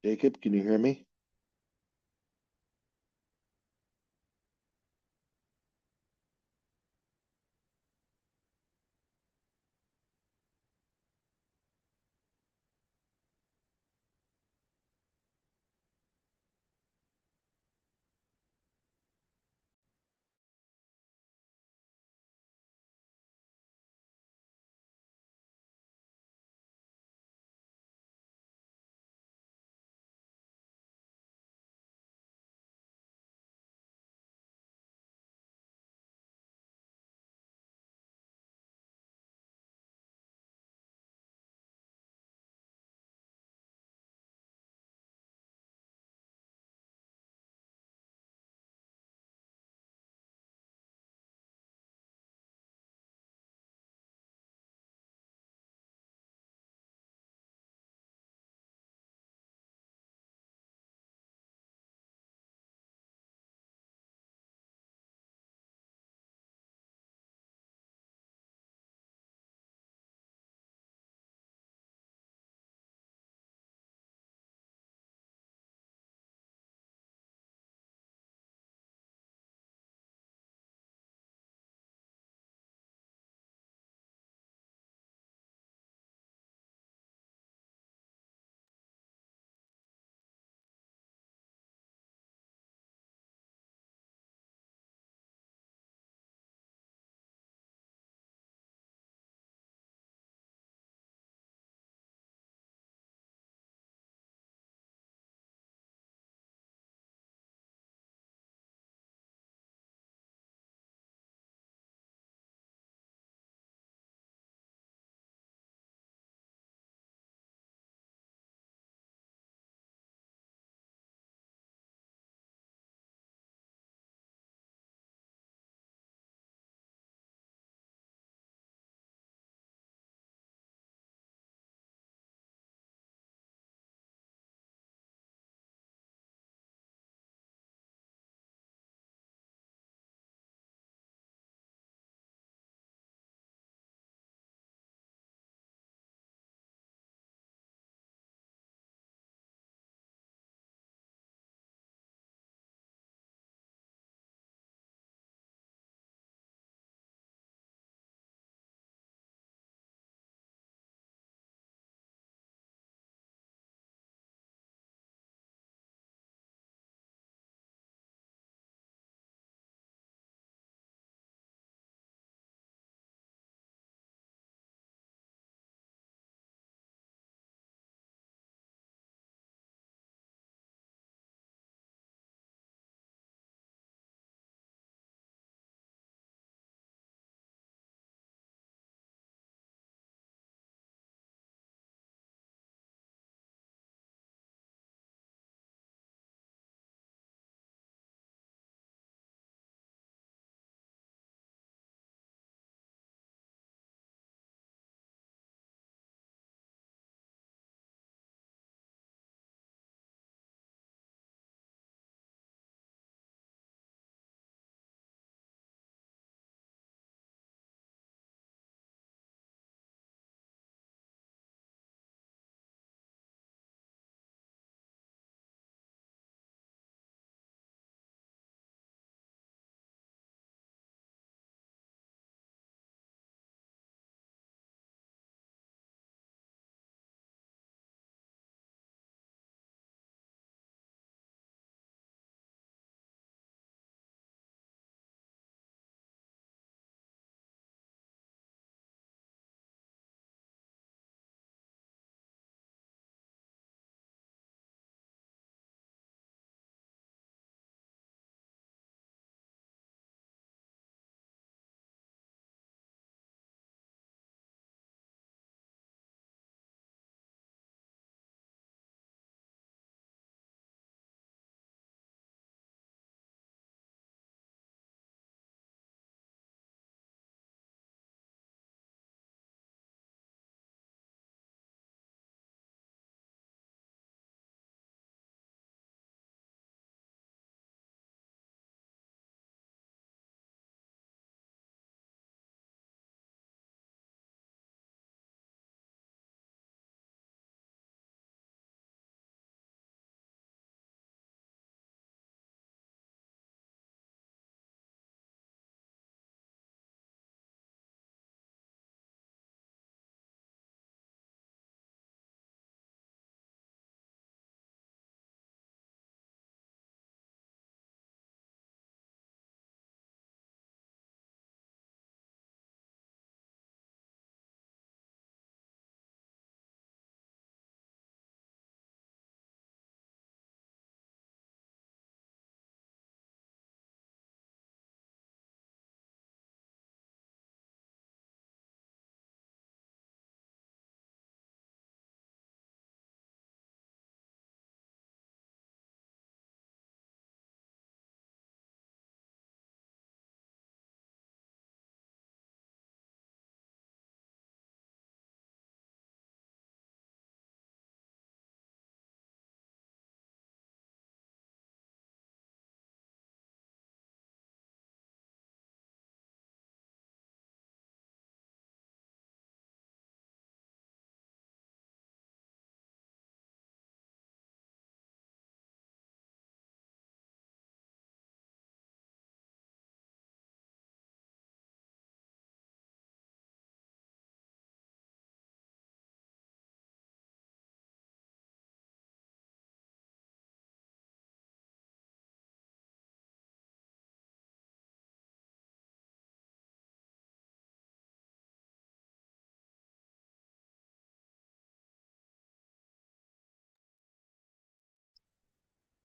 Jacob, can you hear me?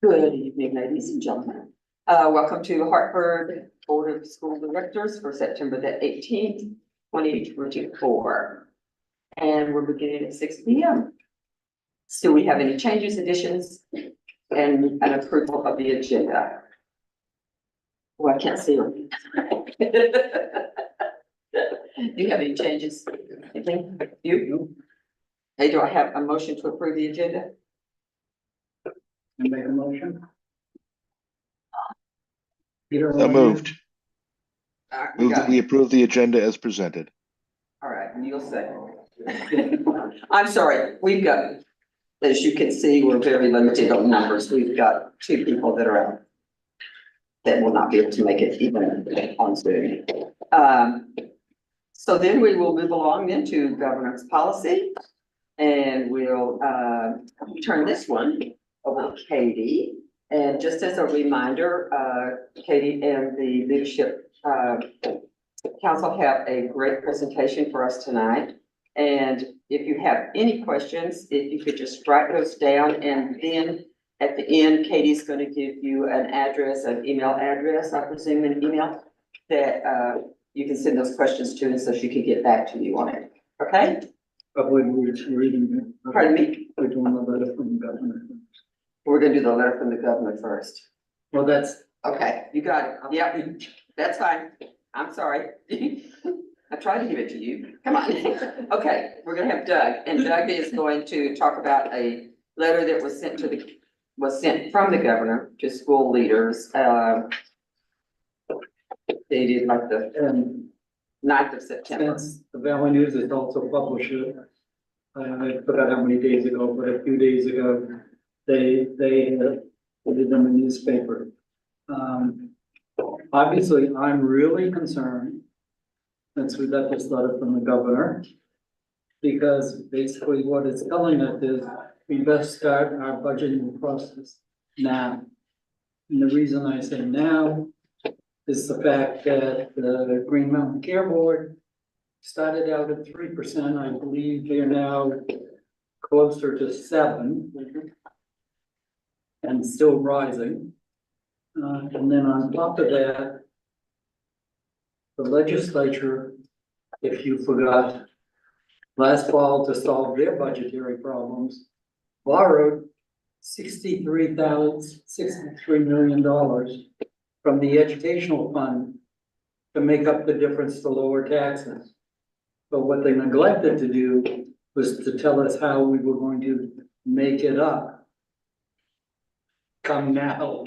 Good evening, ladies and gentlemen. Welcome to the Hartford Board of School Directors for September the 18th, 2024. And we're beginning at 6 p.m. Do we have any changes, additions, and an approval of the agenda? Well, I can't see them. Do you have any changes? Anything? You? Hey, do I have a motion to approve the agenda? You make a motion? Peter, So moved. We Move got that we approve the agenda as presented. All right, Neil second. I'm sorry, we've got, as you can see, we're very limited on numbers. We've got two people that are out that will not be able to make it even on Zoom. So then we will move along into governance policy. And we'll turn this one over to Katie. And just as a reminder, Katie and the leadership council have a great presentation for us tonight. And if you have any questions, if you could just write those down, and then at the end, Katie's going to give you an address, an email address, I presume an email, that you can send those questions to, and so she can get back to you on it. Okay? But we're reading. Pardon me? We're doing a letter from the governor. We're gonna do the letter from the governor first. Well, that's, Okay, you got it. Yep, that's fine. I'm sorry. I tried to give it to you. Come on. Okay, we're gonna have Doug, and Doug is going to talk about a letter that was sent from the governor to school leaders. Dated like the and 9th of September. since the Valley News is also published it, I forgot how many days ago, but a few days ago, they put it in the newspaper. Obviously, I'm really concerned since we got this letter from the governor, because basically what it's telling us is we best start our budgeting process now. And the reason I say now is the fact that the Green Mountain Care Board started out at 3%. I believe they're now closer to 7% and still rising. And then on top of that, the legislature, if you forgot, last fall to solve their budgetary problems, borrowed $63 million from the educational fund to make up the difference to lower taxes. But what they neglected to do was to tell us how we were going to make it up. Come now.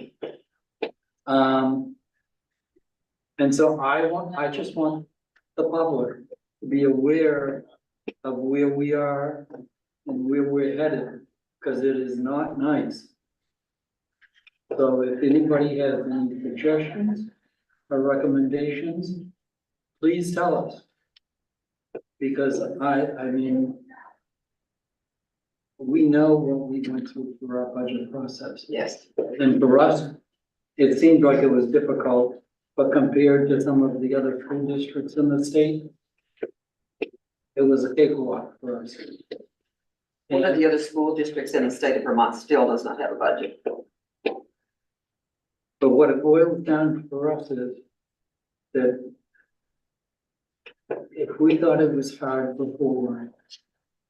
And so I just want the public to be aware of where we are and where we're headed, because it is not nice. So if anybody has any suggestions or recommendations, please tell us. Because I mean, we know what we went through for our budget process. Yes. And for us, it seemed like it was difficult, but compared to some of the other school districts in the state, it was a cakewalk for us. One of the other school districts in the state of Vermont still does not have a budget. But what it boils down for us is that if we thought it was hard before,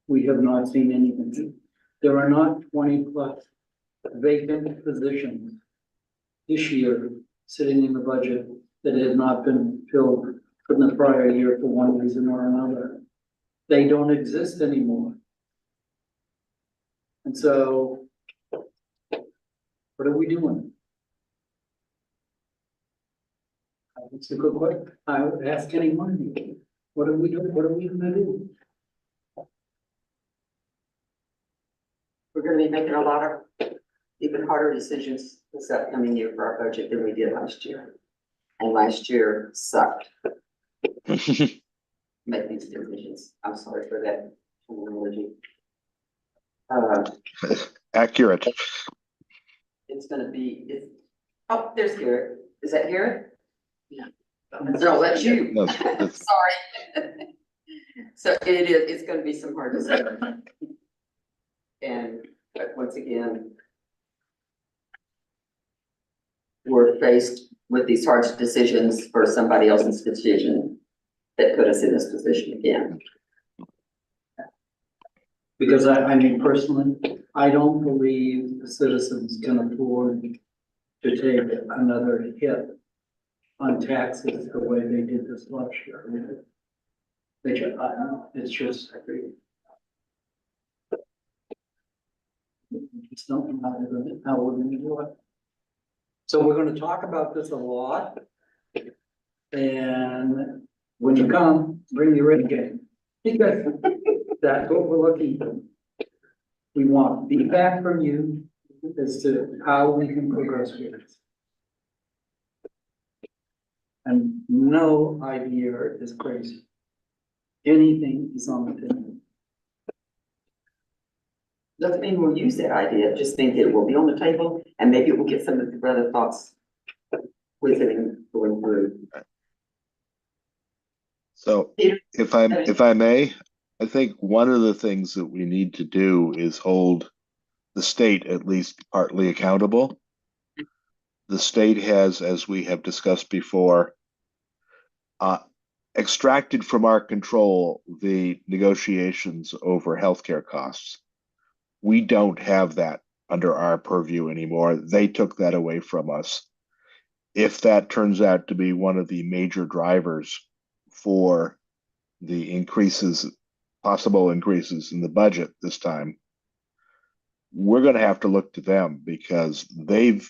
we have not seen anything. There are not 20+ vacant positions this year sitting in the budget that have not been filled from the prior year for one reason or another. They don't exist anymore. And so, what are we doing? It's a good question. I would ask any one of you. What are we doing? What are we gonna do? We're gonna be making a lot of even harder decisions this upcoming year for our budget than we did last year. And last year sucked. Make these decisions. I'm sorry for that terminology. Accurate. It's gonna be, oh, there's Garrett. Is that Garrett? No, that's you. No, that's- Sorry. So it's gonna be some hard decisions. And once again, we're faced with these hard decisions for somebody else's decision that put us in this position again. Because I mean, personally, I don't believe the citizens can afford to take another hit on taxes the way they did this last year. It's just, it's not how we're gonna do it. So we're gonna talk about this a lot. And when you come, bring your A game. Because that's what we're looking for. We want feedback from you as to how we can progress with this. And no idea is crazy. Anything is on the table. Doesn't mean we'll use that idea, just think it will be on the table and maybe we'll get some of the other thoughts with it and going through. So if I may, I think one of the things that we need to do is hold the state at least partly accountable. The state has, as we have discussed before, extracted from our control the negotiations over healthcare costs. We don't have that under our purview anymore. They took that away from us. If that turns out to be one of the major drivers for the possible increases in the budget this time, we're going to have to look to them because they've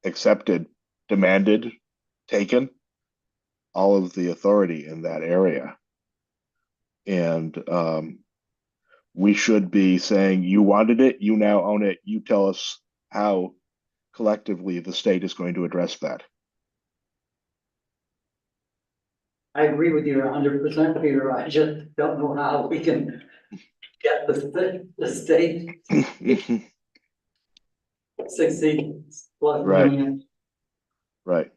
accepted, demanded, taken all of the authority in that area. And we should be saying, you wanted it, you now own it, you tell us how collectively the state is going to address that. I agree with you 100%, Peter. I just don't know how we can get the state succeed. Right. Right.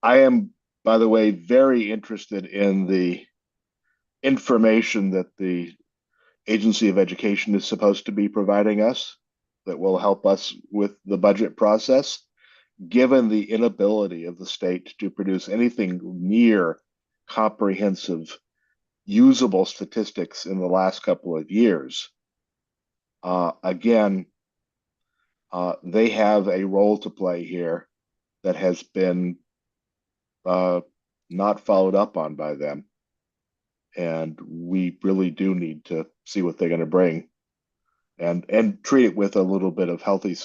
I am, by the way, very interested in the information that the Agency of Education is supposed to be providing us that will help us with the budget process, given the inability of the state to produce anything near comprehensive, usable statistics in the last couple of years. Again, they have a role to play here that has been not followed up on by them. And we really do need to see what they're going to bring and treat it with a little bit of healthy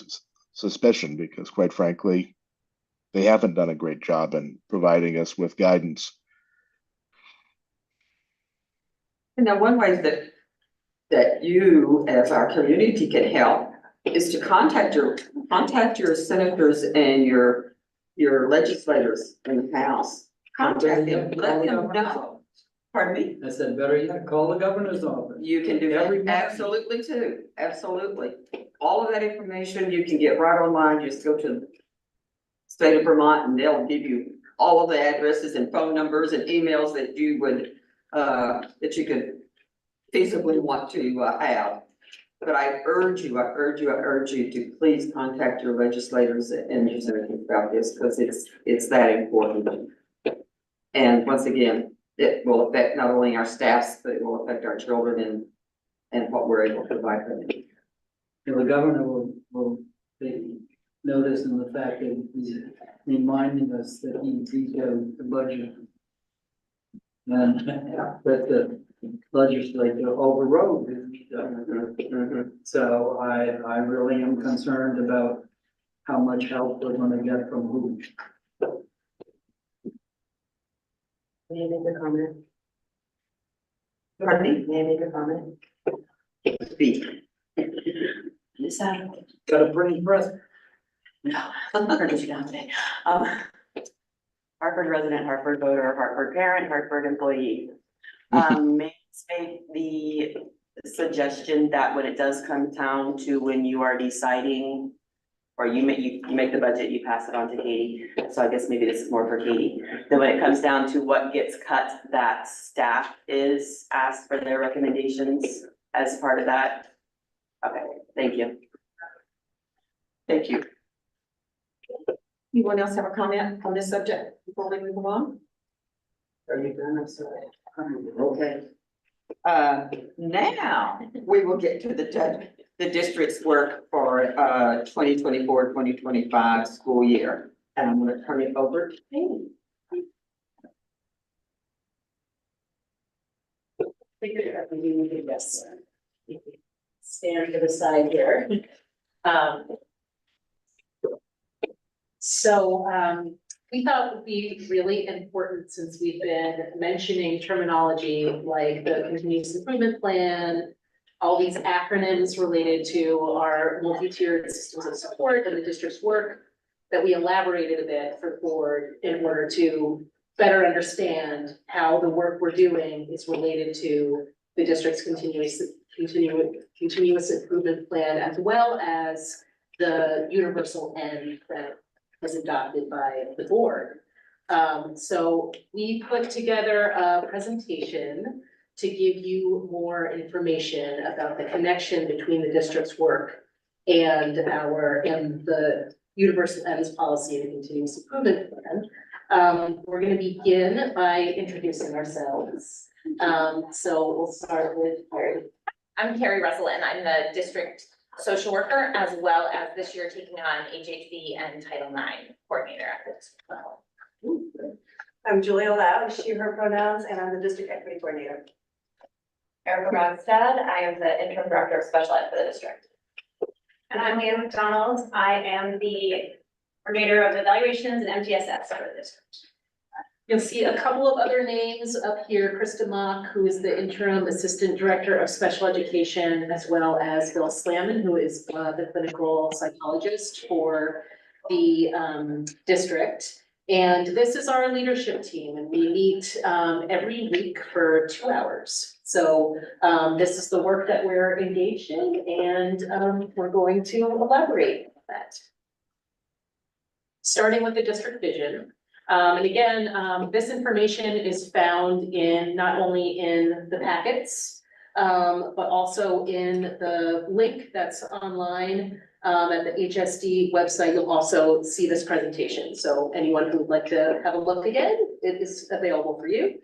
suspicion, because quite frankly, they haven't done a great job in providing us with guidance. And now one way that you as our community can help is to contact your senators and your legislators in the House. Contact them, let them know. Pardon me? I said, better yet, call the governor's office. You can do Every that, morning. absolutely too, absolutely. All of that information you can get right online, just go to the state of Vermont and they'll give you all of the addresses and phone numbers and emails that you would, that you could feasibly want to have. But I urge you to please contact your legislators and your senators about this, because it's that important. And once again, it will affect not only our staffs, but it will affect our children and what we're able to provide for them. The governor will take notice in the fact that he's reminding us that he vetoed the budget. And that the legislature overrode his veto. So I really am concerned about how much help we're going to get from who. May I make a comment? Pardon me? May I make a comment? Speak. This, Got a printing press? no, I'm not gonna do down today. Hartford resident, Hartford voter, Hartford parent, Hartford employee. May I make the suggestion that when it does come down to when you are deciding, or you make the budget, you pass it on to Katie. So I guess maybe this is more for Katie. Then when it comes down to what gets cut, that staff is asked for their recommendations as part of that. Okay, thank you. Thank you. Anyone else have a comment on this subject before we move on? Are you done? I'm sorry. Okay. Now, we will get to the district's work for 2024-2025 school year. And I'm gonna turn it over to Amy. Yes. Stand to the side here. We thought it would be really important, since we've been mentioning terminology like the continuous improvement plan, all these acronyms related to our multi-tiered systems of support and the district's work, that we elaborated a bit for the board in order to better understand how the work we're doing is related to the district's continuous improvement plan, as well as the universal end that was adopted by the board. So we put together a presentation to give you more information about the connection between the district's work and the universal ends policy and the continuous improvement plan. We're gonna begin by introducing ourselves. So we'll start with Carrie. I'm Carrie Russell, and I'm the district social worker, as well as this year taking on HHB and Title IX coordinator at the district level. I'm Julia Loud, she, her pronouns, and I'm the district equity coordinator. Erica Ronstad, I am the interim director of special ed for the district. And I'm Leah McDonald. I am the coordinator of evaluations and MTSS for the district. You'll see a couple of other names up here, Krista Mock, who is the interim assistant director of special education, as well as Bill Slamman, who is the clinical psychologist for the district. And this is our leadership team, and we meet every week for 2 hours. So this is the work that we're engaged in, and we're going to elaborate on that. Starting with the district vision. And again, this information is found in not only in the packets, but also in the link that's online at the HSD website. You'll also see this presentation. So anyone who would like to have a look again, it is available for you.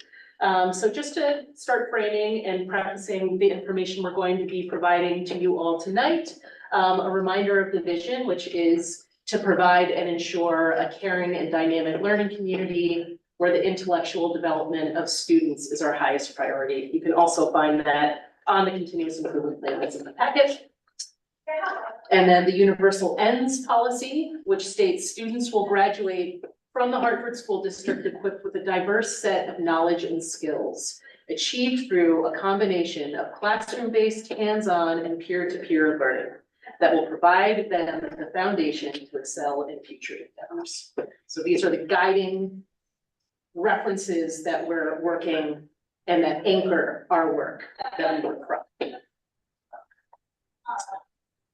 So just to start framing and prefacing the information we're going to be providing to you all tonight, a reminder of the vision, which is to provide and ensure a caring and dynamic learning community where the intellectual development of students is our highest priority. You can also find that on the continuous improvement plan that's in the packet. And then the universal ends policy, which states students will graduate from the Hartford School District equipped with a diverse set of knowledge and skills, achieved through a combination of classroom-based, hands-on, and peer-to-peer learning that will provide them the foundation to excel in future endeavors. So these are the guiding references that we're working and that anchor our work that we work from.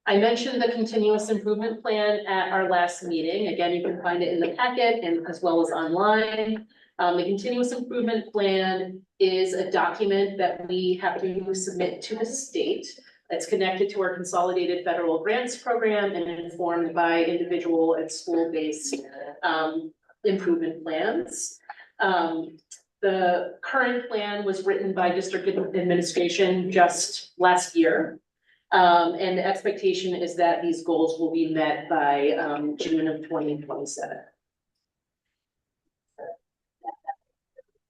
I mentioned the continuous improvement plan at our last meeting. Again, you can find it in the packet and as well as online. The continuous improvement plan is a document that we have to submit to the state. It's connected to our consolidated federal grants program and informed by individual and school-based improvement plans. The current plan was written by district administration just last year. And the expectation is that these goals will be met by June of 2027.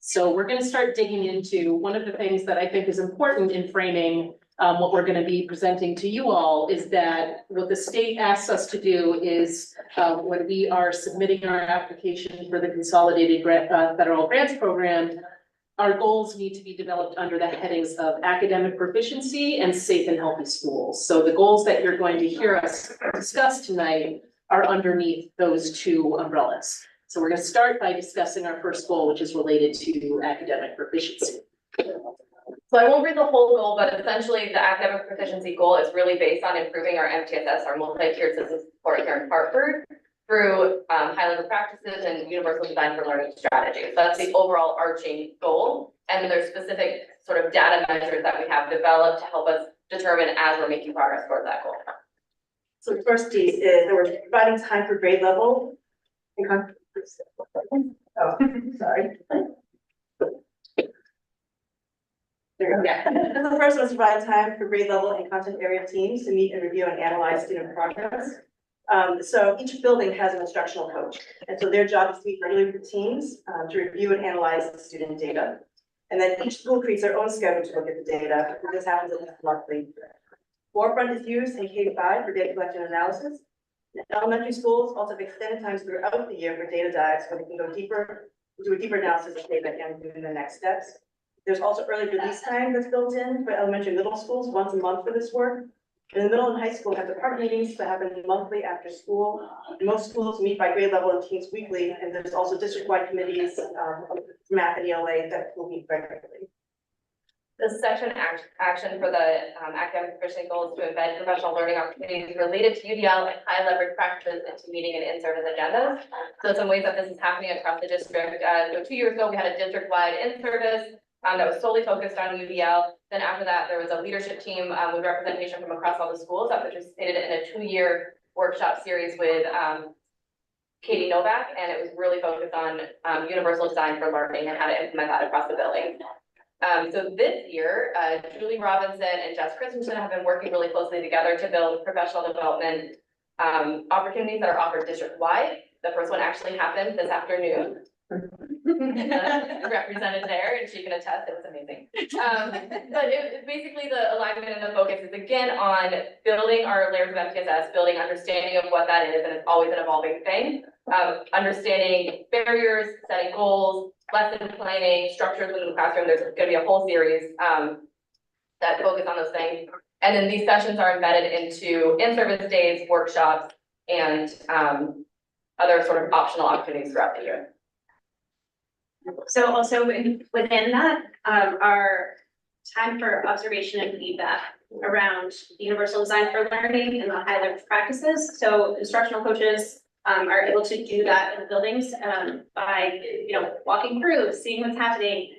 So we're going to start digging into one of the things that I think is important in framing what we're going to be presenting to you all is that what the state asks us to do is when we are submitting our application for the consolidated federal grants program, our goals need to be developed under the headings of academic proficiency and safe and healthy schools. So the goals that you're going to hear us discuss tonight are underneath those two umbrellas. So we're going to start by discussing our first goal, which is related to academic proficiency. So I won't read the whole goal, but essentially the academic proficiency goal is really based on improving our MTSS, our multi-tiered system support here in Hartford, through high-level practices and universal design for learning strategies. So that's the overall arching goal. And there's specific sort of data measures that we have developed to help us determine as we're making progress towards that goal. So the first piece is that we're providing time for grade level and oh, sorry. There we go. The first one is provide time for grade level and content area teams to meet and review and analyze student progress. So each building has an instructional coach, and so their job is to meet regularly with teams to review and analyze the student data. And then each school creates their own schedule to look at the data. This happens at least monthly. Forefront is used in K-5 for data collection and analysis. Elementary schools also have extended times throughout the year for data dives, where they can go deeper, do a deeper analysis of data and do the next steps. There's also early release time that's built in for elementary and middle schools once a month for this work. In the middle and high school have department meetings that happen monthly after school. Most schools meet by grade level and teams weekly, and there's also district-wide committees, math and ELA that will meet regularly. The section action for the academic proficiency goal is to embed professional learning opportunities related to UDL and high leverage practices into meeting and in-service agendas. So some ways that this is happening across the district. So 2 years ago, we had a district-wide in-service that was solely focused on UDL. Then after that, there was a leadership team with representation from across all the schools that participated in a 2-year workshop series with Katie Novak, and it was really focused on universal design for learning and how to implement that across the building. So this year, Julie Robinson and Jess Christensen have been working really closely together to build professional development opportunities that are offered district-wide. The first one actually happened this afternoon. Represented there, and she can attest, it was amazing. But basically the alignment and the focus is again on building our layers of MTSS, building understanding of what that is, and it's always an evolving thing. Understanding barriers, setting goals, lesson planning, structures within the classroom. There's going to be a whole series that focus on those things. And then these sessions are embedded into in-service days, workshops, and other sort of optional opportunities throughout the year. So also within that, our time for observation and feedback around universal design for learning and the high level practices. So instructional coaches are able to do that in the buildings by, walking through, seeing what's happening.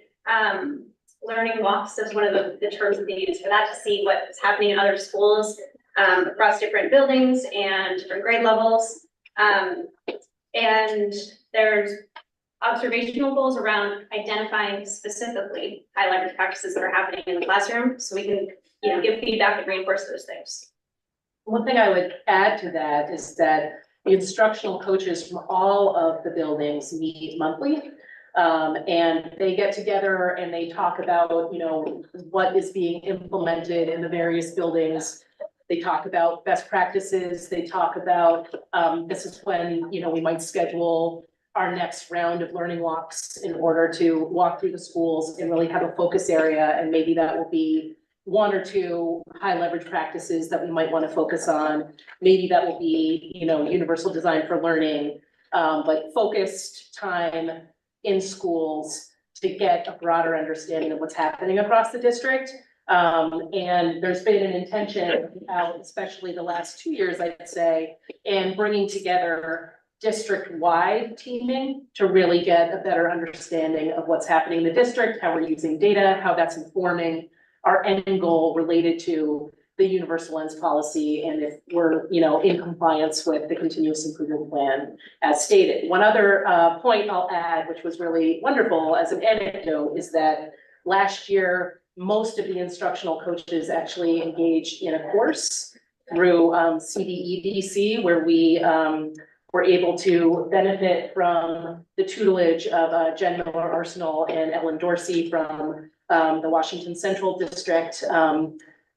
Learning walks is one of the terms that they use for that, to see what's happening in other schools across different buildings and different grade levels. And there's observational goals around identifying specifically high leverage practices that are happening in the classroom, so we can, give feedback and reinforce those things. One thing I would add to that is that the instructional coaches from all of the buildings meet monthly. And they get together and they talk about, what is being implemented in the various buildings. They talk about best practices. They talk about, this is when, we might schedule our next round of learning walks in order to walk through the schools and really have a focus area. And maybe that will be 1 or 2 high leverage practices that we might want to focus on. Maybe that will be, universal design for learning, but focused time in schools to get a broader understanding of what's happening across the district. And there's been an intention, especially the last 2 years, I'd say, in bringing together district-wide teaming to really get a better understanding of what's happening in the district, how we're using data, how that's informing our end goal related to the universal lens policy, and if we're, in compliance with the continuous improvement plan as stated. One other point I'll add, which was really wonderful as an anecdote, is that last year, most of the instructional coaches actually engaged in a course through CDEDC, where we were able to benefit from the tutelage of Jen Miller-Arsenal and Ellen Dorsey from the Washington Central District.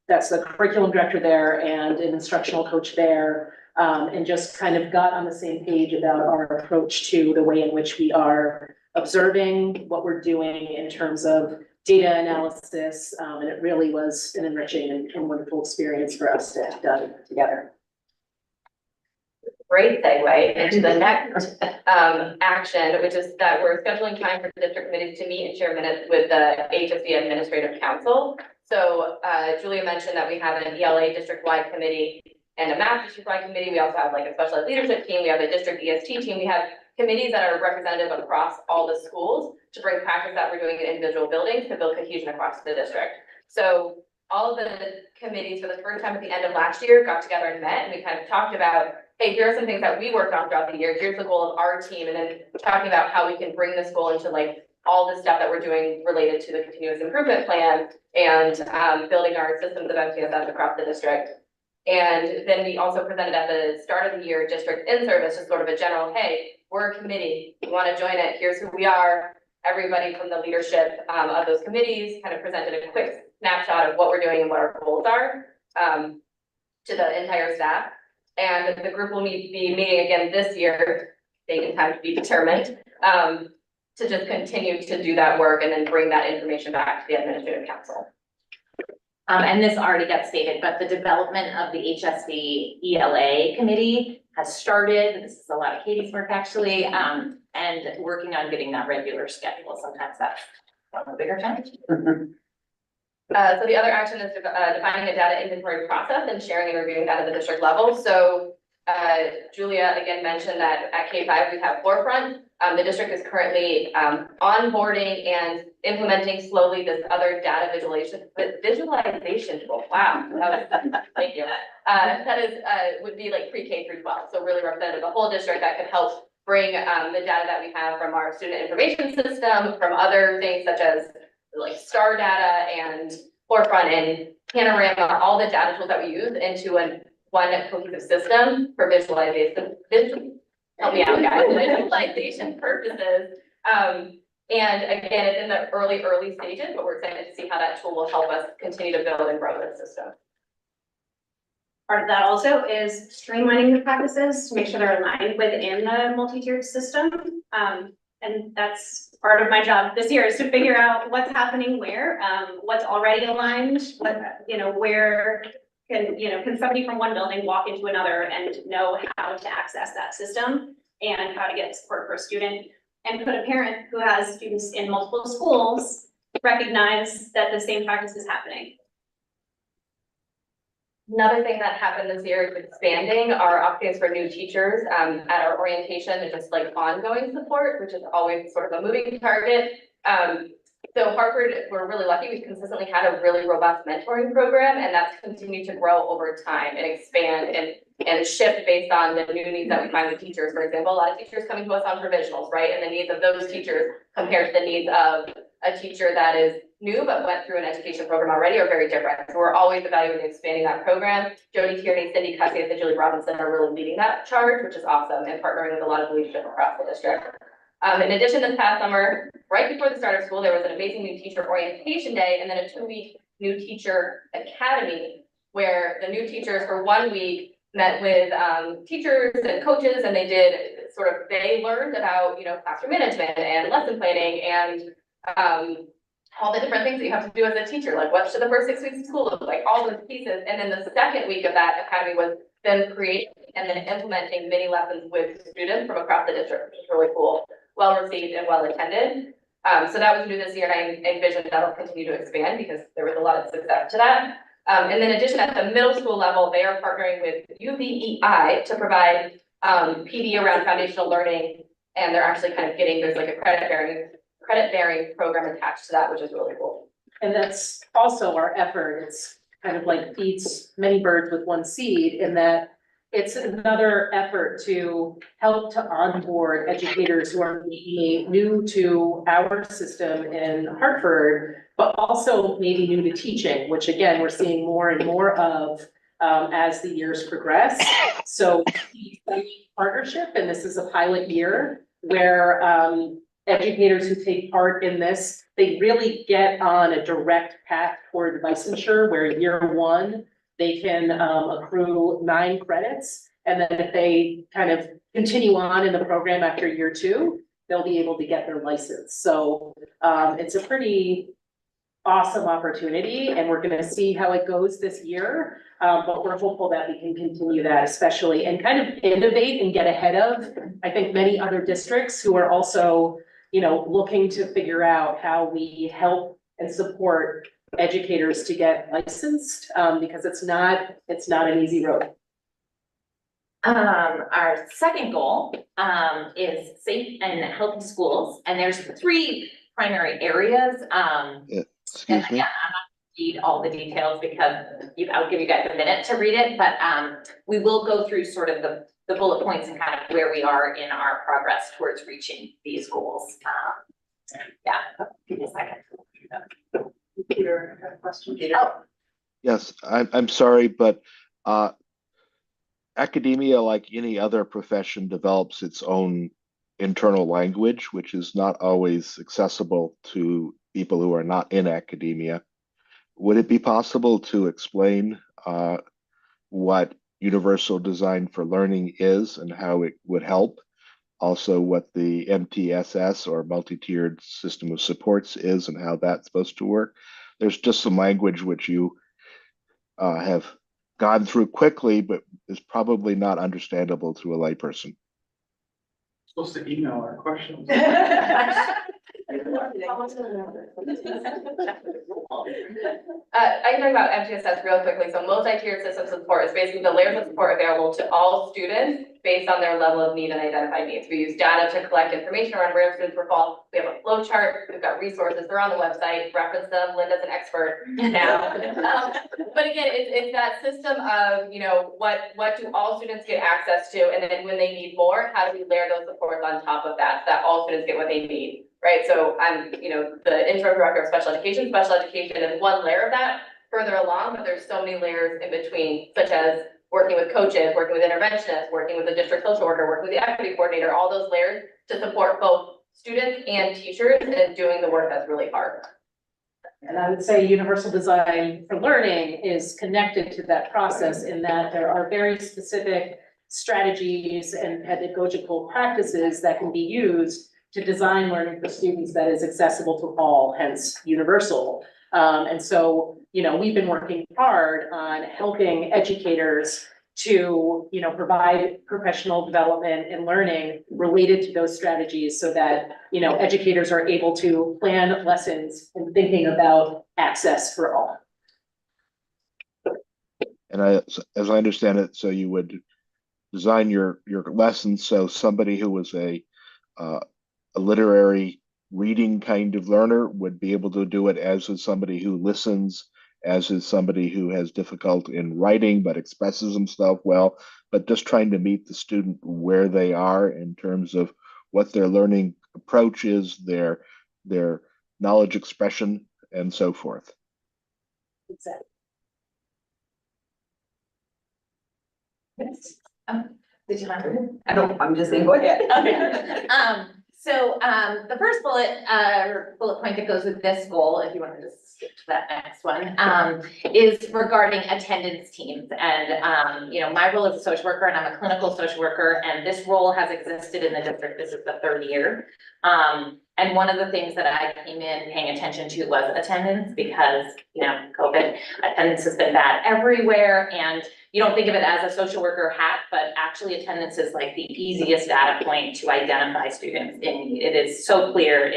That's the curriculum director there and an instructional coach there, and just kind of got on the same page about our approach to the way in which we are observing what we're doing in terms of data analysis. And it really was an enriching and wonderful experience for us to have done together. Great segue into the next action, which is that we're scheduling time for district committees to meet and share minutes with the HSD Administrative Council. So Julia mentioned that we have an ELA district-wide committee and a math district-wide committee. We also have like a special ed leadership team. We have a district EST team. We have committees that are representative across all the schools to bring practice that we're doing in individual buildings to build cohesion across the district. So all of the committees for the first time at the end of last year got together and met, and we kind of talked about, hey, here are some things that we worked on throughout the year, here's the goal of our team, and then talking about how we can bring this goal into like all the stuff that we're doing related to the continuous improvement plan and building our systems of MTSS across the district. And then we also presented at the start of the year, district in-service, just sort of a general, hey, we're a committee, you wanna join it, here's who we are. Everybody from the leadership of those committees kind of presented a quick snapshot of what we're doing and what our goals are to the entire staff. And the group will be meeting again this year, date and time to be determined, to just continue to do that work and then bring that information back to the administrative council. And this already got stated, but the development of the HSD ELA committee has started. This is a lot of Katie's work actually, and working on getting that regular schedule. Sometimes that's a bigger challenge. So the other action is defining a data inventory process and sharing and reviewing that at the district level. So Julia again mentioned that at K5 we have Forefront. The district is currently onboarding and implementing slowly this other data visualization tool. Wow, thank you. That is would be like pre-K through 12, so really representative of the whole district that could help bring the data that we have from our student information system, from other things such as like STAR data and Forefront and Panorama, all the data tools that we use into one cohesive system for visualization. Help me out, guys. Visualization purposes. And again, it's in the early stages, but we're excited to see how that tool will help us continue to build and grow the system. Part of that also is streamlining the practices to make sure they're aligned within the multi-tiered system. And that's part of my job this year is to figure out what's happening where, what's already aligned, what, where can somebody from one building walk into another and know how to access that system and how to get support for a student, and could a parent who has students in multiple schools recognize that the same practice is happening? Another thing that happened this year is expanding our opportunities for new teachers at our orientation and just like ongoing support, which is always sort of a moving target. So Hartford, we're really lucky. We've consistently had a really robust mentoring program, and that's continued to grow over time and expand and shift based on the new needs that we find with teachers. For example, a lot of teachers coming to us on provisionals, right? And the needs of those teachers compared to the needs of a teacher that is new but went through an education program already are very different. So we're always evaluating and expanding that program. Jody Tierney, Cindy Cussius, and Julie Robinson are really leading that charge, which is awesome, and partnering with a lot of leadership across the district. In addition, this past summer, right before the start of school, there was an amazing new teacher orientation day and then a 2-week new teacher academy where the new teachers for 1 week met with teachers and coaches, and they learned about, classroom management and lesson planning and all the different things that you have to do as a teacher, like what should the first 6 weeks of school look like, all those pieces. And then the second week of that academy was them creating and then implementing mini lessons with students from across the district, which is really cool, well received and well attended. So that was new this year, and I envision that'll continue to expand because there was a lot of success to that. And then in addition, at the middle school level, they are partnering with UVEI to provide PD around foundational learning, and they're actually kind of there's like a credit bearing program attached to that, which is really cool. And that's also our effort. It's kind of like feeds many birds with one seed in that it's another effort to help to onboard educators who are maybe new to our system in Hartford, but also maybe new to teaching, which again, we're seeing more and more of as the years progress. So partnership, and this is a pilot year where educators who take part in this, they really get on a direct path toward licensure, where year 1, they can accrue 9 credits. And then if they kind of continue on in the program after year 2, they'll be able to get their license. So it's a pretty awesome opportunity, and we're gonna see how it goes this year. But we're hopeful that we can continue that, especially, and kind of innovate and get ahead of, I think, many other districts who are also, looking to figure out how we help and support educators to get licensed, because it's not an easy road. Our second goal is safe and healthy schools, and there's 3 primary areas. Excuse me. read all the details because I'll give you guys a minute to read it, but, we will go through sort of the bullet points and kind of where we are in our progress towards reaching these goals. Yeah, give me a second. Peter, I have a question. Oh, Yes, I'm sorry, but academia, like any other profession, develops its own internal language, which is not always accessible to people who are not in academia. Would it be possible to explain what universal design for learning is and how it would help? Also, what the MTSS or multi-tiered system of supports is and how that's supposed to work? There's just some language which you have gone through quickly, but is probably not understandable to a layperson. Supposed to email our questions. I can talk about MTSS real quickly. So multi-tiered systems of support is basically the layers of support available to all students based on their level of need and identified needs. We use data to collect information around where students were fall. We have a flow chart. We've got resources. They're on the website. Reference them. Linda's an expert now. But again, it's that system of, you know, what do all students get access to? And then when they need more, how do we layer those supports on top of that so that all students get what they need? Right, so I'm, you know, the interim director of special education. Special education is one layer of that further along, but there's so many layers in between, such as working with coaches, working with interventionists, working with the district social worker, working with the equity coordinator, all those layers to support both students and teachers in doing the work that's really hard. And I would say universal design for learning is connected to that process in that there are very specific strategies and pedagogical practices that can be used to design learning for students that is accessible to all, hence universal. And so, you know, we've been working hard on helping educators to, you know, provide professional development and learning related to those strategies so that, you know, educators are able to plan lessons and thinking about access for all. And as I understand it, so you would design your lessons so somebody who was a literary reading kind of learner would be able to do it, as is somebody who listens, as is somebody who has difficulty in writing but expresses himself well, but just trying to meet the student where they are in terms of what their learning approach is, their knowledge expression, and so forth. Exactly. Did you mind? No, I'm just saying, go ahead. Okay. So the first bullet point that goes with this goal, if you want to just skip to that next one, is regarding attendance teams. And you know, my role as a social worker, and I'm a clinical social worker, and this role has existed in the district. This is the third year. And one of the things that I came in paying attention to was attendance, because, you know, COVID, attendance has been bad everywhere. And you don't think of it as a social worker hat, but actually attendance is like the easiest data point to identify students in need. It is so clear,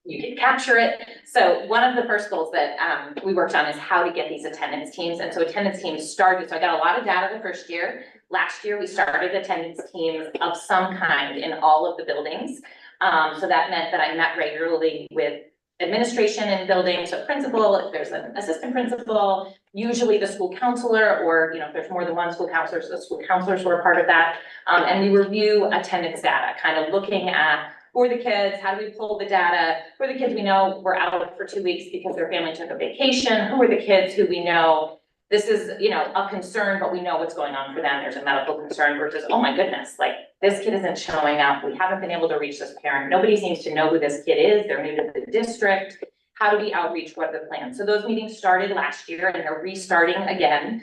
you can capture it. So one of the first goals that we worked on is how to get these attendance teams. And so attendance teams started, so I got a lot of data the first year. Last year, we started attendance teams of some kind in all of the buildings. So that meant that I met regularly with administration in buildings, so principal, if there's an assistant principal, usually the school counselor, or, you know, if there's more than one school counselor, so the school counselors were a part of that. And we review attendance data, kind of looking at who are the kids, how do we pull the data, who are the kids we know were out for 2 weeks because their family took a vacation, who are the kids who we know this is, you know, a concern, but we know what's going on for them. There's a medical concern versus, oh my goodness, like this kid isn't showing up. We haven't been able to reach this parent. Nobody seems to know who this kid is. They're new to the district. How do we outreach? What are the plans? So those meetings started last year and they're restarting again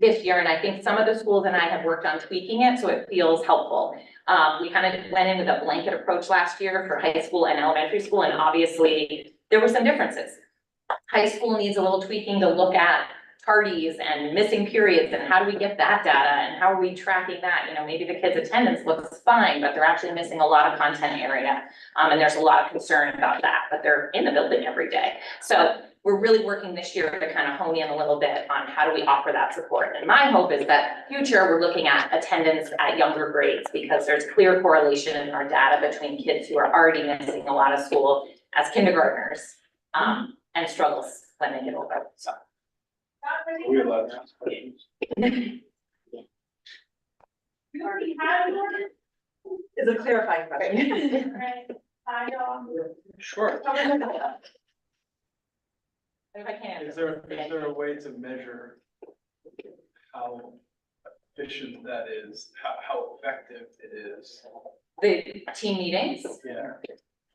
this year. And I think some of the schools and I have worked on tweaking it so it feels helpful. We kind of went in with a blanket approach last year for high school and elementary school. And obviously there were some differences. High school needs a little tweaking to look at tardies and missing periods and how do we get that data and how are we tracking that? You know, maybe the kids' attendance looks fine, but they're actually missing a lot of content area. And there's a lot of concern about that, but they're in the building every day. So we're really working this year to kind of hone in a little bit on how do we offer that support. And my hope is that future we're looking at attendance at younger grades because there's clear correlation in our data between kids who are already missing a lot of school as kindergartners and struggles when they get older, so. We allowed to ask questions. Is a clarifying question. Sure. If I can. Is there a way to measure how efficient that is, how effective it is? The team meetings, Yeah.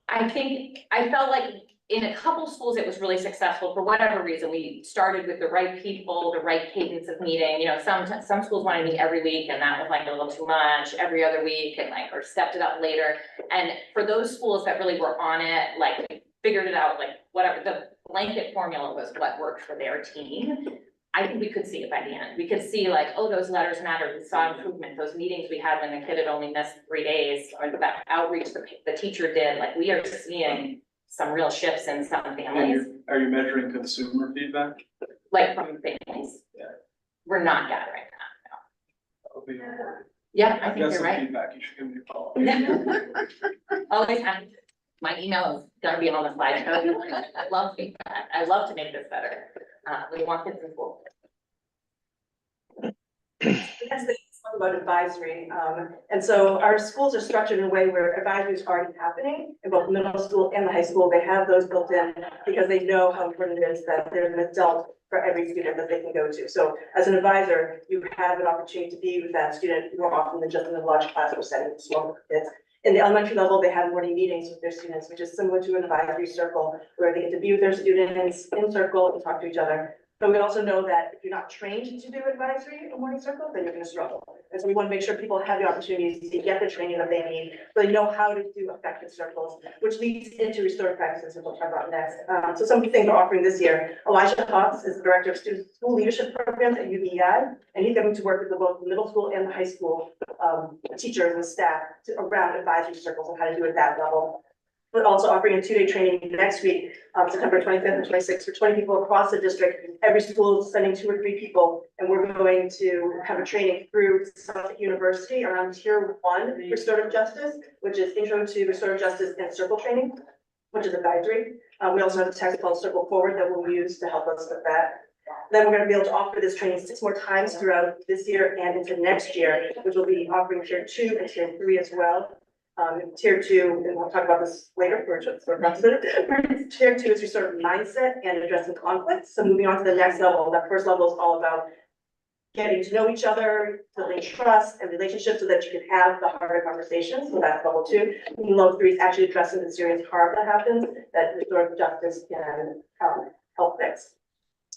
I felt like in a couple schools, it was really successful for whatever reason. We started with the right people, the right cadence of meeting, you know, some schools wanted to meet every week and that was like a little too much, every other week and like, or stepped it up later. And for those schools that really were on it, like figured it out, like whatever, the blanket formula was what worked for their team. I think we could see it by the end. We could see like, oh, those letters mattered. We saw improvement. Those meetings we had when the kid had only missed 3 days, or that outreach the teacher did, like we are seeing some real shifts in some families, Are you measuring consumer feedback? like from families. Yeah. We're not gathering that. That would be important. Yeah, I I've think got you're some right. feedback, you should give me a call. Always have, my email is gonna be on the slideshow. I love feedback. I love to make this better. We want kids in school. Yes, they talk about advisory, and so our schools are structured in a way where advisory is already happening in both middle school and the high school. They have those built in because they know how important it is that there's an adult for every student that they can go to. So as an advisor, you have an opportunity to be with that student more often than just in a large classroom setting with small kids. In the elementary level, they have morning meetings with their students, which is similar to an advisory circle where they get to be with their students in circle and talk to each other. But we also know that if you're not trained to do advisory in a morning circle, then you're gonna struggle. And so we wanna make sure people have the opportunities to get the training that they need, so they know how to do effective circles, which leads into restorative practices, which we'll talk about next. So some of the things we're offering this year, Elijah Hawks is the Director of Student School Leadership Programs at UBEI, and he's going to work with both the middle school and the high school teachers and staff around advisory circles and how to do it at that level. We're also offering a 2-day training next week, September 25th and 26th, for 20 people across the district. Every school is sending 2 or 3 people, and we're going to have a training through Suffolk University around Tier 1 restorative justice, which is Intro to Restorative Justice and Circle Training, which is advisory. We also have a text called Circle Forward that we'll use to help us with that. Then we're going to be able to offer this training 6 more times throughout this year and into next year, which will be offering Tier 2 and Tier 3 as well. Tier 2, and we'll talk about this later, Tier 2 is your sort of mindset and addressing conflicts. So moving on to the next level, that first level is all about getting to know each other, building trust and relationships so that you can have the harder conversations. So that's level 2. And level 3 is actually addressing the serious harm that happens that restorative justice can help fix.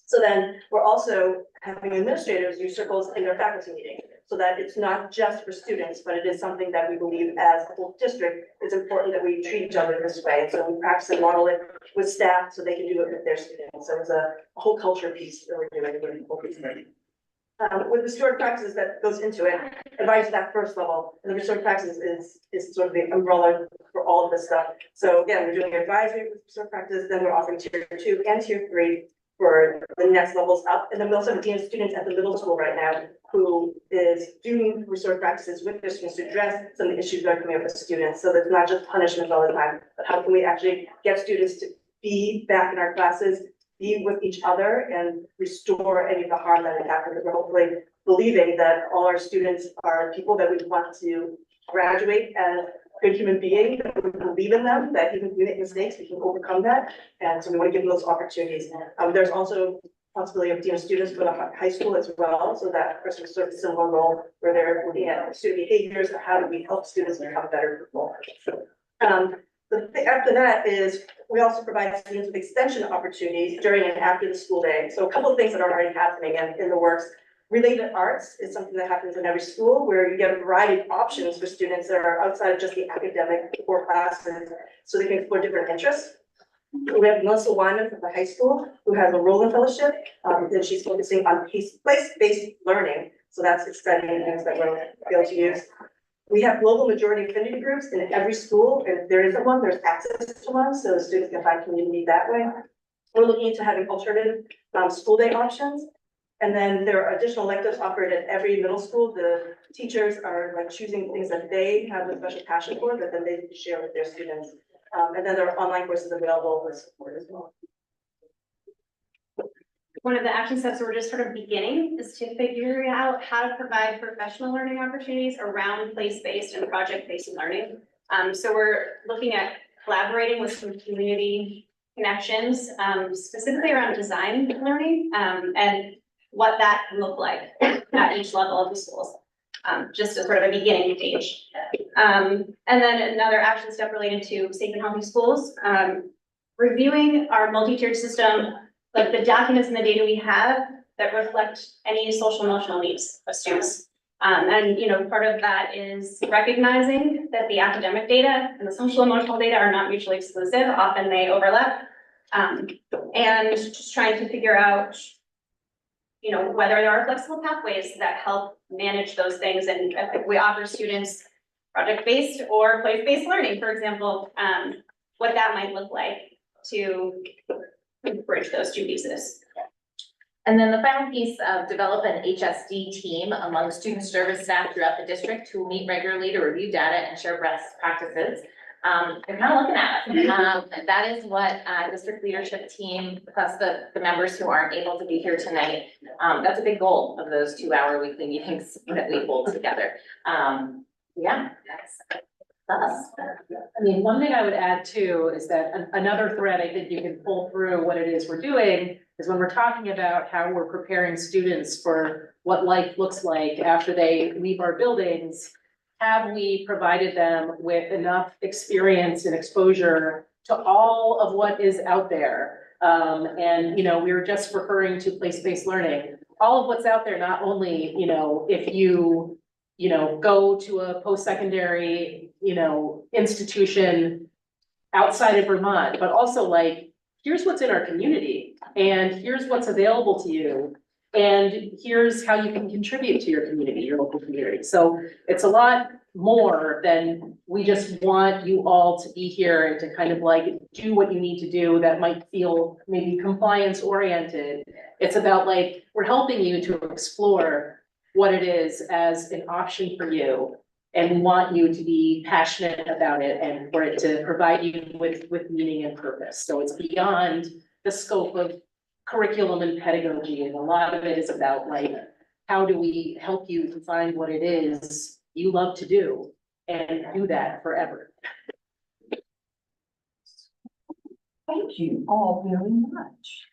So then we're also having administrators use circles in their faculty meetings, so that it's not just for students, but it is something that we believe as a whole district, it's important that we treat each other this way. So we practice and model it with staff so they can do it with their students. So it's a whole culture piece that we're doing with the whole piece. With restorative practices that goes into it, advice at that first level, and the restorative practices is sort of the umbrella for all of this stuff. So again, we're doing advisory with restorative practice, then we're offering Tier 2 and Tier 3 for the next levels up. And then we also have a team of students at the middle school right now who is doing restorative practices with their students to address some of the issues that are coming up with students. So that's not just punishment all the time, but how can we actually get students to be back in our classes, be with each other and restore any of the harm that had happened. We're hopefully believing that all our students are people that we want to graduate as good human beings, that we believe in them, that even if we make mistakes, we can overcome that. And so we want to give them those opportunities. There's also possibility of dealing students for the high school as well. So that person serves a similar role where they're looking at student behaviors and how do we help students become better people. The thing after that is we also provide students with extension opportunities during and after the school day. So a couple of things that are already happening and in the works. Related arts is something that happens in every school where you get a variety of options for students that are outside of just the academic core classes so they can explore different interests. We have Melissa Wyman from the high school who has a Roland Fellowship, and she's focusing on place-based learning. So that's exciting things that we'll be able to use. We have global majority affinity groups in every school, and if there isn't one, there's access to one, so the students can find community that way. We're looking into having alternative school day options. And then there are additional electives offered at every middle school. The teachers are like choosing things that they have a special passion for that then they share with their students. And then there are online courses available with support as well. one of the action steps we're just sort of beginning is to figure out how to provide professional learning opportunities around place-based and project-based learning. So we're looking at collaborating with some community connections, specifically around design learning, and what that can look like at each level of the schools. Just as sort of a beginning stage. And then another action step related to safe and healthy schools, reviewing our multi-tiered system, like the documents and the data we have that reflect any social emotional needs of students. And you know, part of that is recognizing that the academic data and the social emotional data are not mutually exclusive, often they overlap. And just trying to figure out, you know, whether there are flexible pathways that help manage those things. And if we offer students project-based or place-based learning, for example, what that might look like to bridge those two pieces. And then the final piece of develop an HSD team among student service staff throughout the district who meet regularly to review data and share best practices. They're kind of looking at us. That is what district leadership team, plus the members who aren't able to be here tonight. That's a big goal of those 2-hour weekly meetings that we hold together. Yeah, that's us. I mean, one thing I would add too is that another thread I think you can pull through what it is we're doing is when we're talking about how we're preparing students for what life looks like after they leave our buildings. Have we provided them with enough experience and exposure to all of what is out there? And, you know, we were just referring to place-based learning. All of what's out there, not only, you know, if you know, go to a post-secondary, you know, institution outside of Vermont, but also like, here's what's in our community and here's what's available to you. And here's how you can contribute to your community, your local community. So it's a lot more than we just want you all to be here and to kind of like do what you need to do that might feel maybe compliance oriented. It's about like, we're helping you to explore what it is as an option for you. And we want you to be passionate about it and for it to provide you with meaning and purpose. So it's beyond the scope of curriculum and pedagogy. And a lot of it is about like, how do we help you to find what it is you love to do and do that forever. Thank you all very much.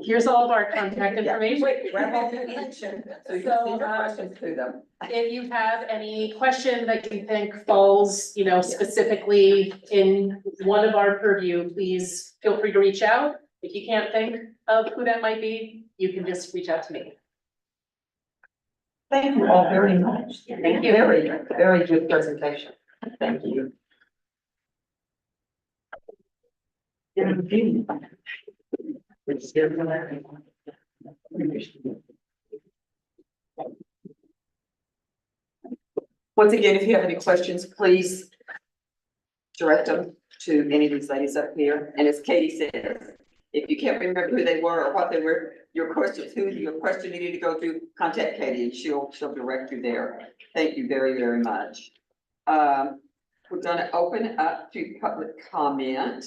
Here's all of our contact information. Wait, grab all the attention, so you can send your questions to them. If you have any question that you think falls, you know, specifically in one of our purview, please feel free to reach out. If you can't think of who that might be, you can just reach out to me. Thank you all very much. Thank you. Very, very good presentation. Thank you. Once again, if you have any questions, please direct them to any of these ladies up here. And as Katie said, if you can't remember who they were or what they were, your questions, who your question needed to go to, contact Katie and she'll direct you there. Thank you very, very much. We're gonna open up to public comment.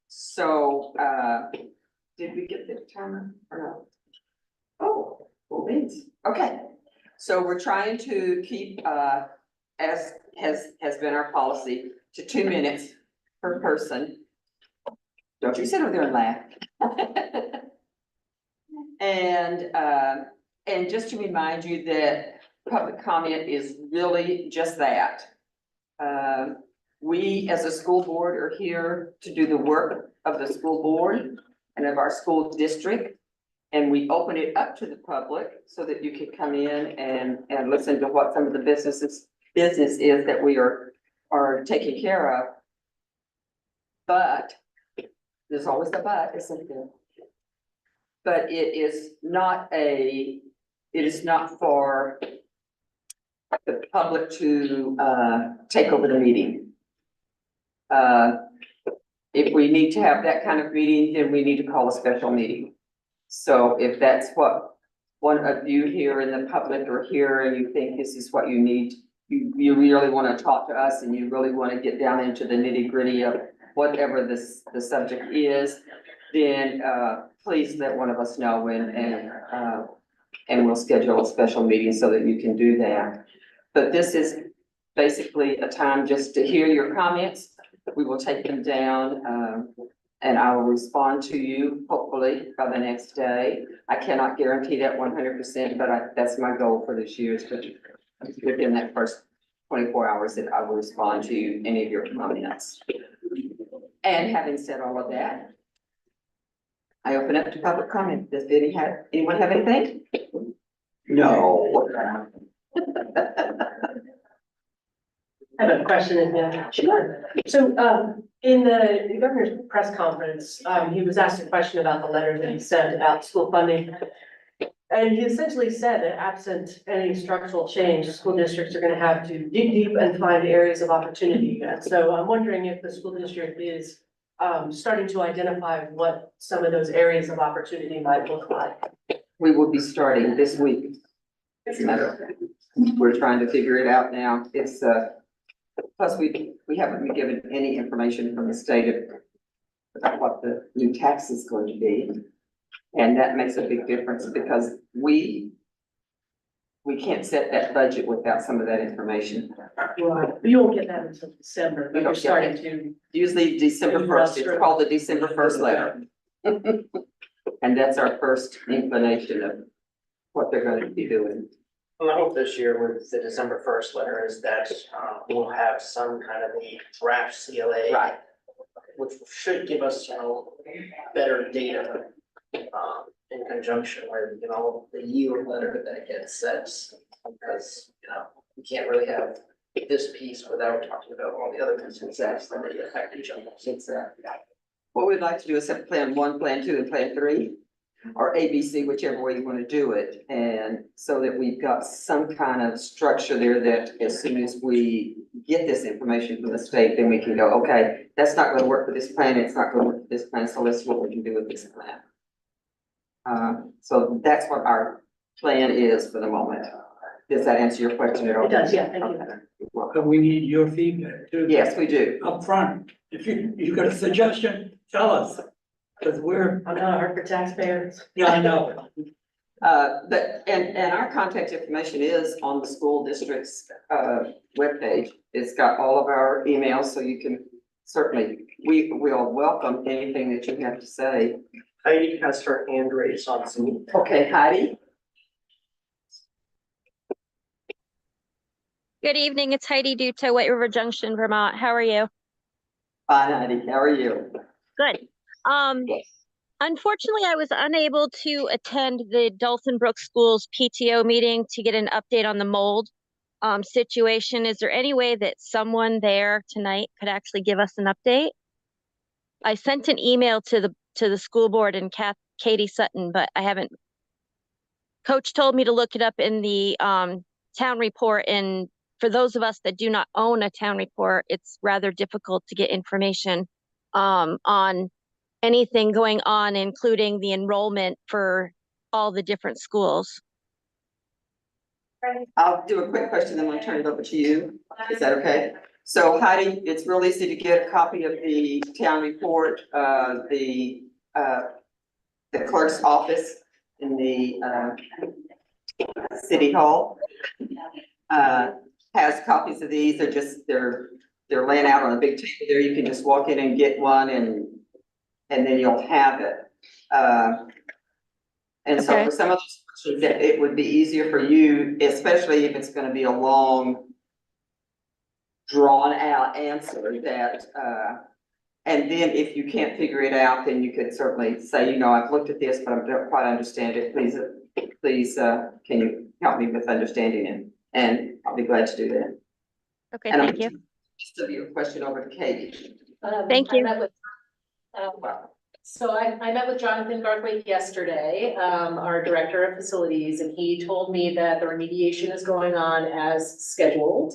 So, did we get the timer or no? Oh, well, thanks. Okay. So we're trying to keep, as has been our policy, to 2 minutes per person. Don't you sit over there and laugh. And just to remind you that public comment is really just that. We as a school board are here to do the work of the school board and of our school district. And we open it up to the public so that you can come in and listen to what some of the business is that we are taking care of. But there's always a but, isn't there? But it is not for the public to take over the meeting. If we need to have that kind of meeting, then we need to call a special meeting. So if that's what one of you here in the public are here and you think this is what you need, you really want to talk to us and you really want to get down into the nitty gritty of whatever the subject is, then, please let one of us know and we'll schedule a special meeting so that you can do that. But this is basically a time just to hear your comments. We will take them down, and I will respond to you hopefully by the next day. I cannot guarantee that 100%, but that's my goal for this year is to within that first 24 hours that I will respond to any of your comments. And having said all of that, I open up to public comment. Does anyone have anything? No. I have a question in there. Sure. So, in the governor's press conference, he was asked a question about the letter that he sent about school funding. And he essentially said that absent any structural change, school districts are gonna have to dig deep and find areas of opportunity. And so I'm wondering if the school district is starting to identify what some of those areas of opportunity might look like. We will be starting this week. As a matter of fact, we're trying to figure it out now. It's, plus we haven't been given any information from the state about what the new tax is going to be. And that makes a big difference because we can't set that budget without some of that information. Right. You won't get that until December, but you're starting to. Usually December 1st, it's called the December 1st letter. And that's our first inclination of what they're going to be doing. Well, I hope this year with the December 1st letter is that we'll have some kind of a draft CLA. Right. Which should give us, better data in conjunction with, the yield letter that gets set. Because, we can't really have this piece without talking about all the other pieces that affect each other. What we'd like to do is have plan 1, plan 2, and plan 3, or ABC, whichever way you want to do it. And so that we've got some kind of structure there that as soon as we get this information from the state, then we can go, okay, that's not going to work for this plan. It's not going to work for this plan. So let's see what we can do with this plan. So that's what our plan is for the moment. Does that answer your question at all? It does, yeah, thank you. Okay. You're welcome. But we need your feedback too. Yes, we do. Up front. If you got a suggestion, tell us. Because we're, I'm not a Hartford taxpayer. yeah, I know. And our contact information is on the school district's, webpage. It's got all of our emails, so you can certainly, we will welcome anything that you have to say. Heidi has her hand raised on Zoom. Okay, Heidi? Good evening, it's Heidi Duto, White River Junction, Vermont. How are you? Fine, Heidi. How are you? Good. Unfortunately, I was unable to attend the Dalton Brook Schools PTO meeting to get an update on the mold situation. Is there any way that someone there tonight could actually give us an update? I sent an email to the school board and Katie Sutton, but I haven't. Coach told me to look it up in the town report, and for those of us that do not own a town report, it's rather difficult to get information on anything going on, including the enrollment for all the different schools. I'll do a quick question, then I'll turn it over to you. Is that okay? So Heidi, it's real easy to get a copy of the town report, the clerk's office in the city hall has copies of these. They're laying out on a big table there. You can just walk in and get one and then you'll have it. And so for some of those questions, that it would be easier for you, especially if it's going to be a long, drawn out answer that, and then if you can't figure it out, then you could certainly say, I've looked at this, but I don't quite understand it. Please, can you help me with understanding it? And I'll be glad to do that. Okay, and thank you. Just give you a question over to Katie. Thank you. So I met with Jonathan Garthwaite yesterday, our director of facilities, and he told me that the remediation is going on as scheduled.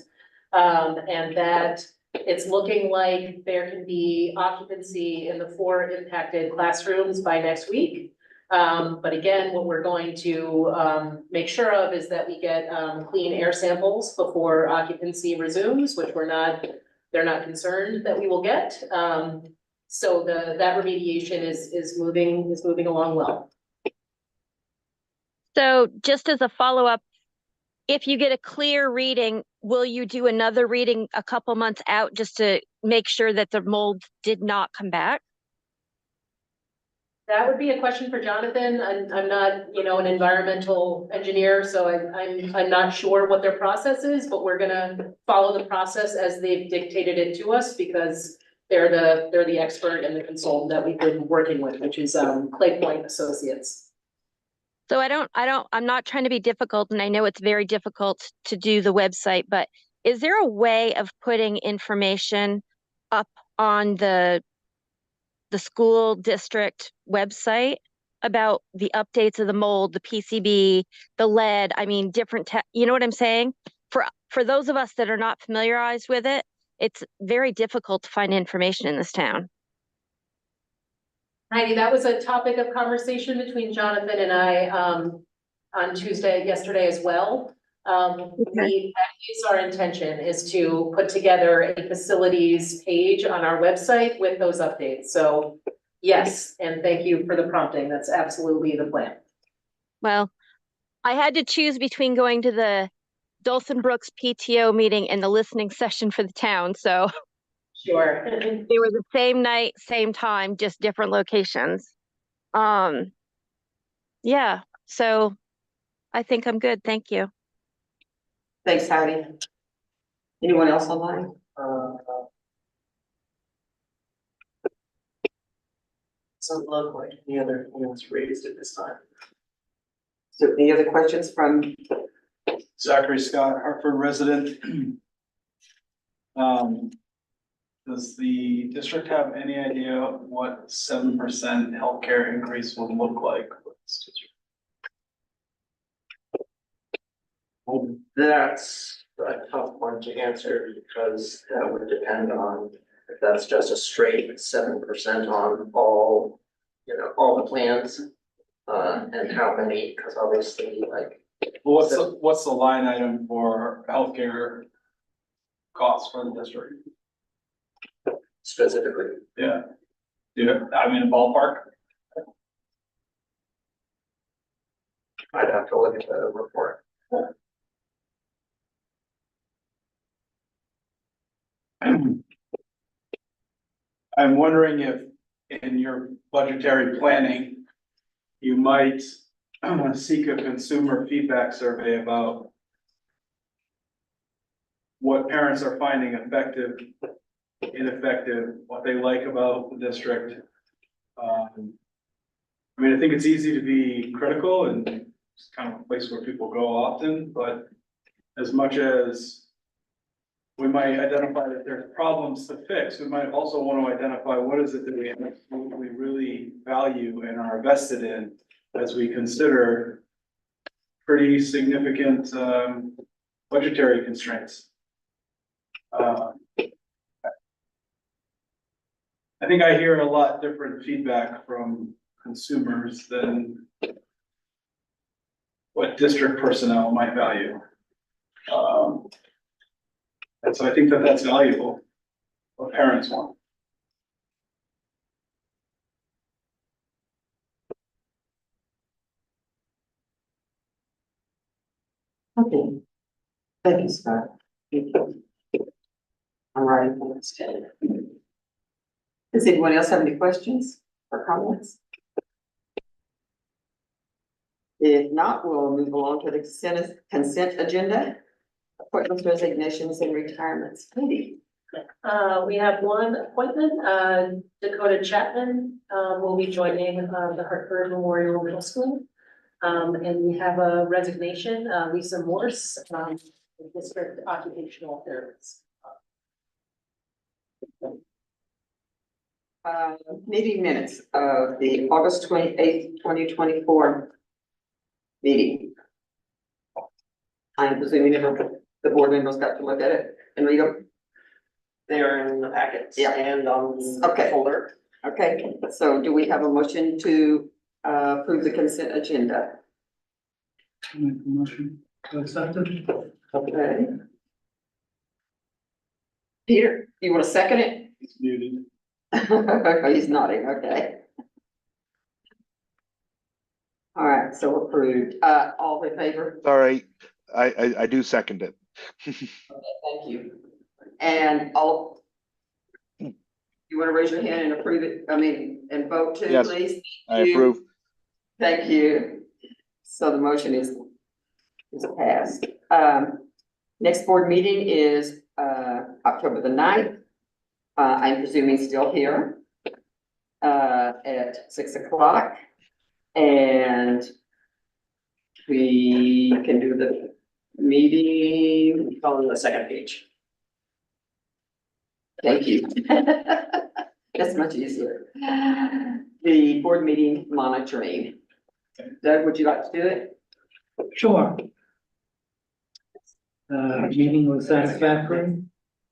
And that it's looking like there can be occupancy in the 4 impacted classrooms by next week. But again, what we're going to make sure of is that we get clean air samples before occupancy resumes, which they're not concerned that we will get. So that remediation is moving along well. So just as a follow-up, if you get a clear reading, will you do another reading a couple months out just to make sure that the mold did not come back? That would be a question for Jonathan. I'm not, an environmental engineer, so I'm not sure what their process is, but we're gonna follow the process as they've dictated it to us because they're the expert and the consultant that we've been working with, which is Clay Point Associates. So I'm not trying to be difficult, and I know it's very difficult to do the website, but is there a way of putting information up on the school district website about the updates of the mold, the PCB, the lead, I mean, you know what I'm saying? For those of us that are not familiarized with it, it's very difficult to find information in this town. Heidi, that was a topic of conversation between Jonathan and I on yesterday as well. That is our intention, is to put together a facilities page on our website with those updates. So yes, and thank you for the prompting. That's absolutely the plan. Well, I had to choose between going to the Dawson Brooks PTO meeting and the listening session for the town, so. Sure. They were the same night, same time, just different locations. Yeah, so I think I'm good. Thank you. Thanks, Heidi. Anyone else online? Doesn't look like any other hands raised at this time. So any other questions from, Zachary Scott, Hartford resident. Does the district have any idea what 7% healthcare increase would look like? That's a tough one to answer because that would depend on if that's just a straight 7% on all, all the plans. And how many, because obviously Well, what's the line item for healthcare costs for the district? specifically. Yeah. Yeah, I mean, a ballpark. I'd have to look at the report. I'm wondering if in your budgetary planning, you might seek a consumer feedback survey about what parents are finding effective, ineffective, what they like about the district. I mean, I think it's easy to be critical and it's kind of a place where people go often, but as much as we might identify that there's problems to fix, we might also want to identify what is it that we absolutely really value and are vested in as we consider pretty significant budgetary constraints. I think I hear a lot different feedback from consumers than what district personnel might value. And so I think that that's valuable, what parents want. okay. Thank you, Scott. Thank you. I'm writing for this. Does anyone else have any questions or comments? If not, we'll move along to the consent agenda. Appointments, resignations, and retirements. Katie. We have one appointment, Dakota Chapman, will be joining, the Hartford Memorial Middle School. And we have a resignation, Lisa Morse, district occupational therapist. Meeting minutes of the August 28th, 2024 meeting. I'm presuming the board members got to look at it and read them. They're in the packets. Yeah. And on the Okay. folder. Okay, so do we have a motion to approve the consent agenda? Make a motion to accept it. Okay. Peter, you want to second it? It's muted. He's nodding, okay. All right, so approved. All in favor? Sorry, I do second it. Thank you. And all, you want to raise your hand and approve it, and vote too, Yes, please? I Thank you. approve. Thank you. So the motion is passed. Next board meeting is, October the 9th. I'm presuming still here, at 6 o'clock. And we can do the meeting on the second page. Thank you. That's much easier. The board meeting monitoring. Doug, would you like to do it? Sure. Meeting was satisfactory.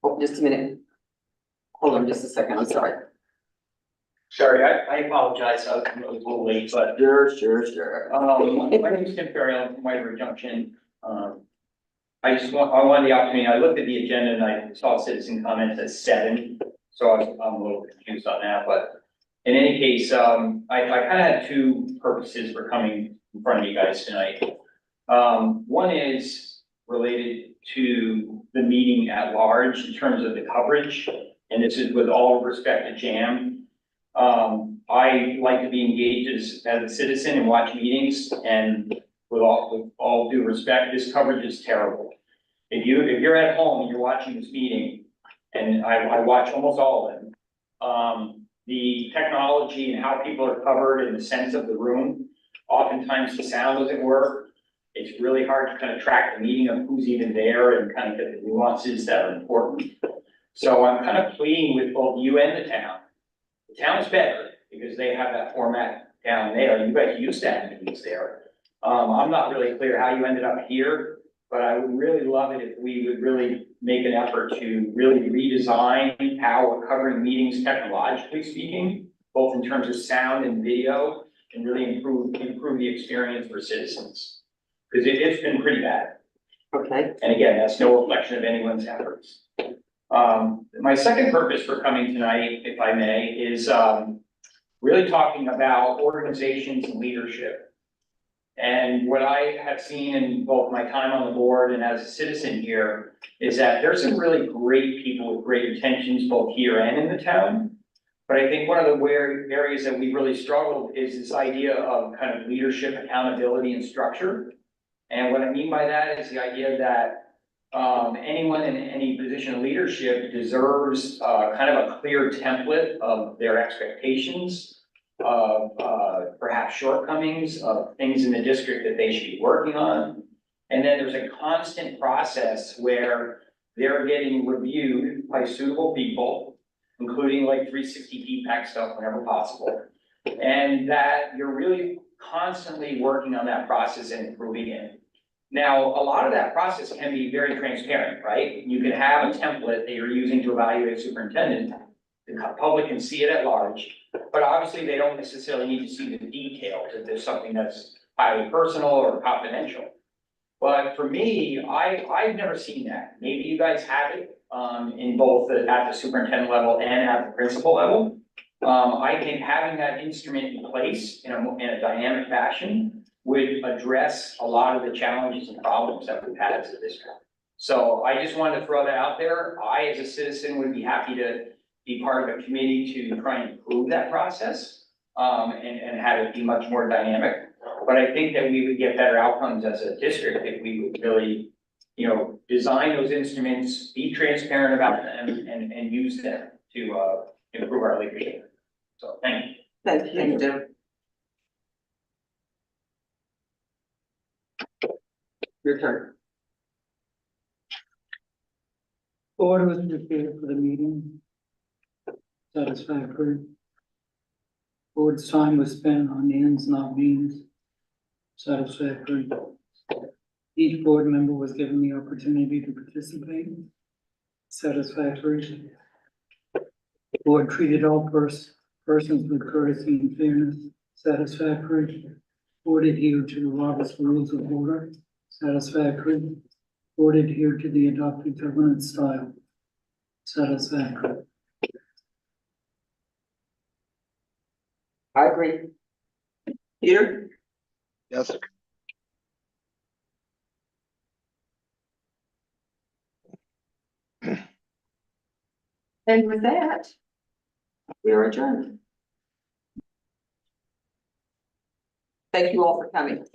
Oh, just a minute. Hold on just a second, I'm sorry. Sorry, I apologize, I was a little late, but, Sure. my name is Tim Ferry, I'm from White River Junction. I wanted the opportunity, I looked at the agenda and I saw citizen comments at 7, so I'm a little confused on that, but in any case, I kind of had two purposes for coming in front of you guys tonight. One is related to the meeting at large in terms of the coverage, and this is with all respect to JAM. I like to be engaged as a citizen and watch meetings, and with all due respect, this coverage is terrible. If you're at home and you're watching this meeting, and I watch almost all of them, the technology and how people are covered and the sense of the room, oftentimes the sound doesn't work. It's really hard to kind of track the meaning of who's even there and kind of get the nuances that are important. So I'm kind of pleading with both you and the town. The town's better because they have that format down there. You guys used to have meetings there. I'm not really clear how you ended up here, but I would really love it if we would really make an effort to really redesign how we're covering meetings technologically speaking, both in terms of sound and video, and really improve the experience for citizens. Because it's been pretty bad. Okay. And again, that's no reflection of anyone's efforts. My second purpose for coming tonight, if I may, is really talking about organizations and leadership. And what I have seen in both my time on the board and as a citizen here is that there's some really great people with great intentions both here and in the town. But I think one of the areas that we really struggled is this idea of kind of leadership, accountability, and structure. And what I mean by that is the idea that anyone in any position of leadership deserves kind of a clear template of their expectations, of perhaps shortcomings, of things in the district that they should be working on. And then there's a constant process where they're getting reviewed by suitable people, including like 360 PPAC stuff whenever possible. And that you're really constantly working on that process and improving it. Now, a lot of that process can be very transparent, right? You can have a template that you're using to evaluate a superintendent. The public can see it at large, but obviously they don't necessarily need to see the details if there's something that's highly personal or confidential. But for me, I've never seen that. Maybe you guys have it in both at the superintendent level and at the principal level. I think having that instrument in place in a dynamic fashion would address a lot of the challenges and problems that we've had as a district. So I just wanted to throw that out there. I, as a citizen, would be happy to be part of a committee to try and improve that process and have it be much more dynamic. But I think that we would get better outcomes as a district if we would really, design those instruments, be transparent about them, and use them to improve our leadership. So thank you. Thank you, Jim. Your turn. Board was prepared for the meeting. Satisfactory. Board's time was spent on ends, not means. Satisfactory. Each board member was given the opportunity to participate. Satisfactory. Board treated all persons with courtesy and fairness. Satisfactory. Board adhered to the Robert's Rules of Order. Satisfactory. Board adhered to the adopted governance style. Satisfactory. I agree. Peter? Yes. And with that, we are adjourned. Thank you all for coming.